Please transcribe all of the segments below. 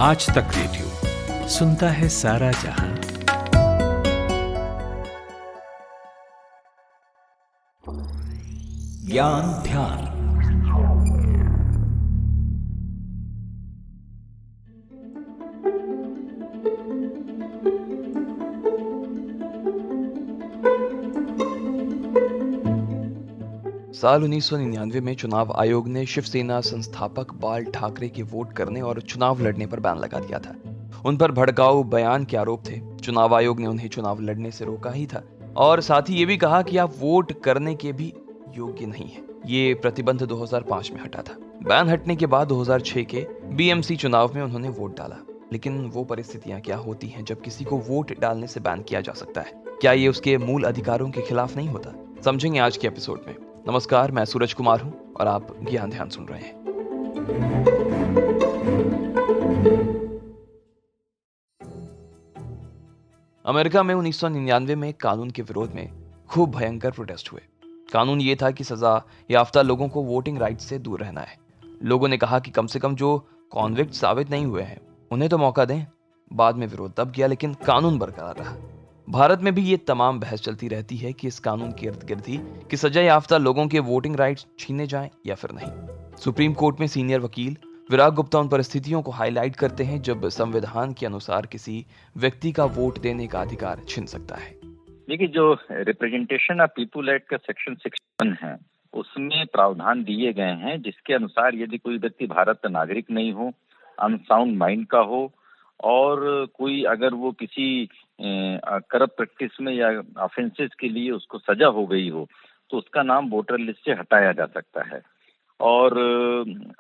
आज तक रेडियो सुनता है सारा जहां। ज्ञान ध्यान। साल 1999 में चुनाव आयोग ने शिवसेना संस्थापक बाल ठाकरे के वोट करने और चुनाव लड़ने पर बैन लगा दिया था। उन पर भड़काऊ बयान के आरोप थे। चुनाव आयोग ने उन्हें चुनाव लड़ने से रोका ही था और साथ ही ये भी कहा कि आप वोट करने के भी योग्य नहीं है। ये प्रतिबंध 2005 में हटा था। बैन हटने के बाद 2006 के बीएमसी चुनाव में उन्होंने वोट डाला। लेकिन वो परिस्थितियां क्या होती हैं जब किसी को वोट डालने से बैन किया जा सकता है? क्या ये उसके मूल अधिकारों के खिलाफ नहीं होता? समझेंगे आज के एपिसोड में। नमस्कार, मैं सूरज कुमार हूं और आप ज्ञान ध्यान सुन रहे हैं। अमेरिका में 1999 में कानून के विरोध में खूब भयंकर प्रोटेस्ट हुए। कानून ये था कि सजा याफ्ता लोगों को वोटिंग राइट से दूर रहना है। लोगों ने कहा कि कम से कम जो कॉन्विक्ट साबित नहीं हुए हैं उन्हें तो मौका दें। बाद में विरोध दब गया, लेकिन कानून बरकरार रहा। भारत में भी ये तमाम बहस चलती रहती है कि इस कानून के इर्द गिर्द ही कि सजा याफ्ता लोगों के वोटिंग राइट्स छीने जाएं या फिर नहीं। सुप्रीम कोर्ट में सीनियर वकील विराग गुप्ता उन परिस्थितियों को हाईलाइट करते हैं जब संविधान के अनुसार किसी व्यक्ति का वोट देने का अधिकार छिन सकता है। देखिए, जो रिप्रेजेंटेशन ऑफ पीपुल एक्ट का सेक्शन 61 है, उसमें प्रावधान दिए गए हैं जिसके अनुसार यदि कोई व्यक्ति भारत का नागरिक नहीं हो, अनसाउंड माइंड का हो और कोई अगर वो किसी करप्ट प्रैक्टिस में या ऑफेंसेस के लिए उसको सजा हो गई हो तो उसका नाम वोटर लिस्ट से हटाया जा सकता है। और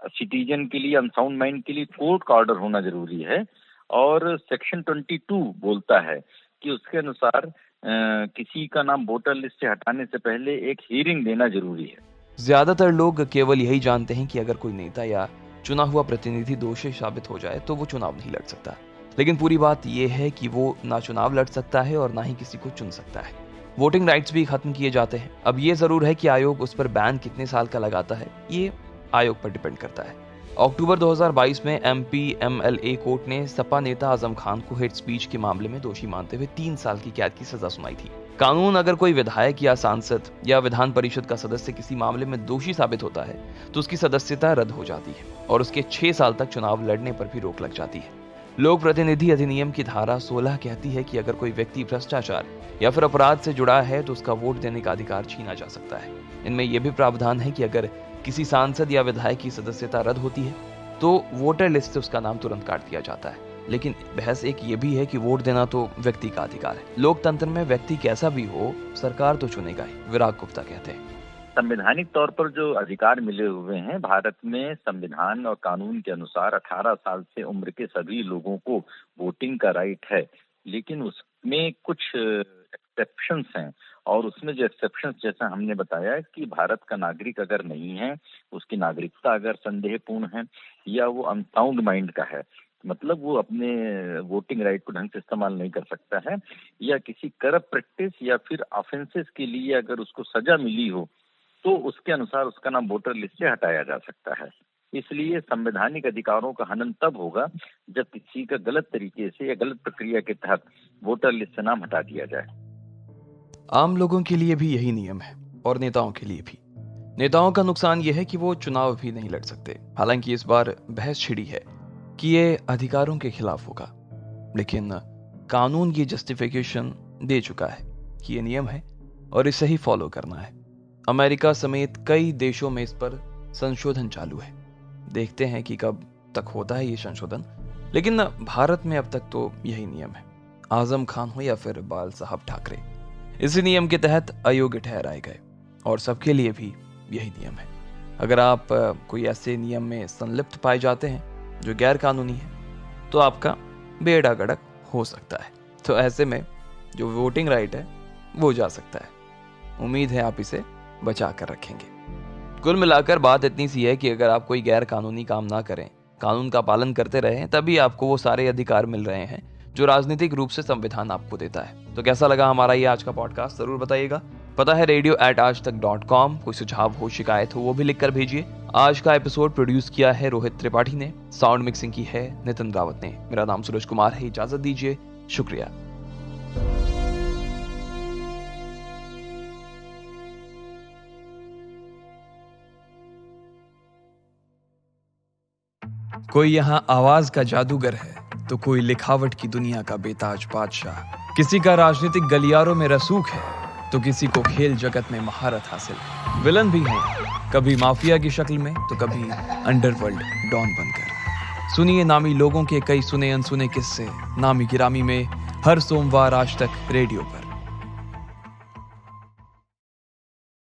सिटीजन के लिए, अनसाउंड माइंड के लिए कोर्ट का ऑर्डर होना जरूरी है। और सेक्शन 22 बोलता है कि उसके अनुसार किसी का नाम वोटर लिस्ट से हटाने से पहले एक हियरिंग देना जरूरी है। ज्यादातर लोग केवल यही जानते हैं कि अगर कोई नेता या चुना हुआ प्रतिनिधि दोषी साबित हो जाए तो वो चुनाव नहीं लड़ सकता। लेकिन पूरी बात यह है कि वो ना चुनाव लड़ सकता है और ना ही किसी को चुन सकता है। वोटिंग राइट्स भी खत्म किए जाते हैं। अब ये जरूर है कि आयोग उस पर बैन कितने साल का लगाता है, ये आयोग पर डिपेंड करता है। अक्टूबर 2022 में MPMLA कोर्ट ने सपा नेता आजम खान को हेट स्पीच के मामले में दोषी मानते हुए 3 साल की कैद की सजा सुनाई थी। कानून अगर कोई विधायक या सांसद या विधान परिषद का सदस्य किसी मामले में दोषी साबित होता है तो उसकी सदस्यता रद्द हो जाती है और उसके 6 साल तक चुनाव लड़ने पर भी रोक लग जाती है। लोक प्रतिनिधि अधिनियम की धारा 16 कहती है कि अगर कोई व्यक्ति भ्रष्टाचार या फिर अपराध से जुड़ा है तो उसका वोट देने का अधिकार छीना जा सकता है। इनमें यह भी प्रावधान है कि अगर किसी सांसद या विधायक की सदस्यता रद्द होती है तो वोटर लिस्ट से उसका नाम तुरंत काट दिया जाता है। लेकिन बहस एक ये भी है कि वोट देना तो व्यक्ति का अधिकार है। लोकतंत्र में व्यक्ति कैसा भी हो, सरकार तो चुनेगा ही, विराग गुप्ता कहते हैं। संवैधानिक तौर पर जो अधिकार मिले हुए हैं भारत में, संविधान और कानून के अनुसार 18 साल से उम्र के सभी लोगों को वोटिंग का राइट है। लेकिन उसमें कुछ एक्सेप्शंस हैं और उसमें जो एक्सेप्शंस, जैसा हमने बताया कि भारत का नागरिक अगर नहीं है, उसकी नागरिकता अगर संदेहपूर्ण है या वो अनसाउंड माइंड का है, मतलब वो अपने वोटिंग राइट को ढंग से इस्तेमाल नहीं कर सकता है, या किसी करप्ट प्रैक्टिस या फिर ऑफेंसेस के लिए अगर उसको सजा मिली हो तो उसके अनुसार उसका नाम वोटर लिस्ट से हटाया जा सकता है। इसलिए संवैधानिक अधिकारों का हनन तब होगा जब किसी का गलत तरीके से या गलत प्रक्रिया के तहत वोटर लिस्ट से नाम हटा दिया जाए। आम लोगों के लिए भी यही नियम है और नेताओं के लिए भी। नेताओं का नुकसान यह है कि वो चुनाव भी नहीं लड़ सकते। हालांकि इस बार बहस छिड़ी है कि ये अधिकारों के खिलाफ होगा, लेकिन कानून ये जस्टिफिकेशन दे चुका है कि ये नियम है और इसे ही फॉलो करना है। अमेरिका समेत कई देशों में इस पर संशोधन चालू है। देखते हैं कि कब तक होता है ये संशोधन। लेकिन भारत में अब तक तो यही नियम है, आजम खान हो या फिर बाल साहब ठाकरे, इसी नियम के तहत अयोग्य ठहराए गए और सबके लिए भी यही नियम है। अगर आप कोई ऐसे नियम में संलिप्त पाए जाते हैं जो गैर कानूनी है तो आपका बेड़ा गर्क हो सकता है। तो ऐसे में जो वोटिंग राइट है वो जा सकता है। उम्मीद है आप इसे बचा कर रखेंगे। कुल मिलाकर बात इतनी सी है कि अगर आप कोई गैर कानूनी काम ना करें, कानून का पालन करते रहें, तभी आपको वो सारे अधिकार मिल रहे हैं जो राजनीतिक रूप से संविधान आपको देता है। तो कैसा लगा हमारा ये आज का पॉडकास्ट, जरूर बताइएगा। पता है radio@aajtak.com। कोई सुझाव हो, शिकायत हो, वो भी लिख कर भेजिए। आज का एपिसोड प्रोड्यूस किया है रोहित त्रिपाठी ने, साउंड मिक्सिंग की है नितिन रावत ने। मेरा नाम सूरज कुमार है, इजाजत दीजिए, शुक्रिया। कोई यहाँ आवाज का जादूगर है तो कोई लिखावट की दुनिया का बेताज बादशाह। किसी का राजनीतिक गलियारों में रसूख है तो किसी को खेल जगत में महारत हासिल है। विलन भी हैं, कभी माफिया की शक्ल में तो कभी अंडरवर्ल्ड डॉन बनकर। सुनिए नामी लोगों के कई सुने अनसुने किस्से नामी गिरामी में हर सोमवार आज तक रेडियो पर।